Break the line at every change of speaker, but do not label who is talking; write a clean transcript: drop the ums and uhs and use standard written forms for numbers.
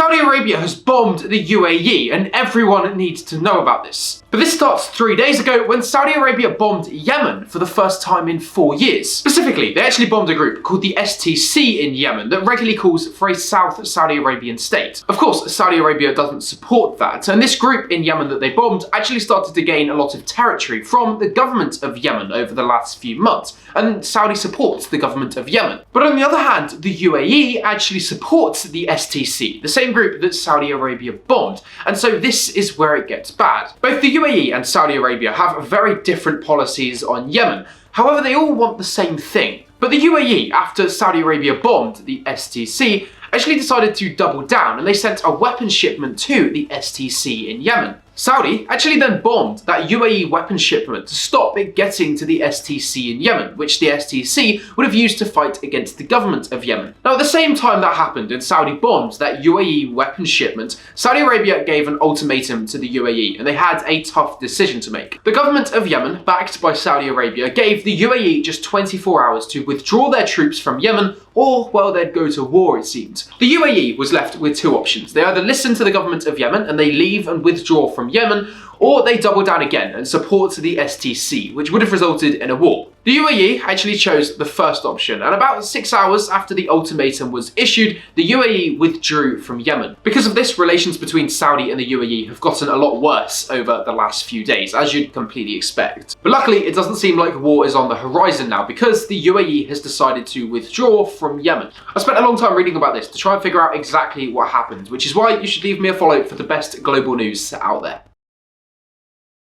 Saudi Arabia has bombed the UAE, and everyone needs to know about this. But this starts 3 days ago when Saudi Arabia bombed Yemen for the first time in 4 years. Specifically, they actually bombed a group called the STC in Yemen that regularly calls for a South Saudi Arabian state. Of course, Saudi Arabia doesn't support that, and this group in Yemen that they bombed actually started to gain a lot of territory from the government of Yemen over the last few months, and Saudi supports the government of Yemen. But on the other hand, the UAE actually supports the STC, the same group that Saudi Arabia bombed, and so this is where it gets bad. Both the UAE and Saudi Arabia have very different policies on Yemen. However, they all want the same thing. But the UAE, after Saudi Arabia bombed the STC, actually decided to double down, and they sent a weapons shipment to the STC in Yemen. Saudi actually then bombed that UAE weapons shipment to stop it getting to the STC in Yemen, which the STC would have used to fight against the government of Yemen. Now, at the same time that happened and Saudi bombed that UAE weapons shipment, Saudi Arabia gave an ultimatum to the UAE, and they had a tough decision to make. The government of Yemen, backed by Saudi Arabia, gave the UAE just 24 hours to withdraw their troops from Yemen, or, well, they'd go to war, it seemed. The UAE was left with two options. They either listen to the government of Yemen and they leave and withdraw from Yemen, or they double down again and support the STC, which would have resulted in a war. The UAE actually chose the first option, and about 6 hours after the ultimatum was issued, the UAE withdrew from Yemen. Because of this, relations between Saudi and the UAE have gotten a lot worse over the last few days, as you'd completely expect. But luckily, it doesn't seem like war is on the horizon now, because the UAE has decided to withdraw from Yemen. I spent a long time reading about this to try and figure out exactly what happened, which is why you should leave me a follow for the best global news out there.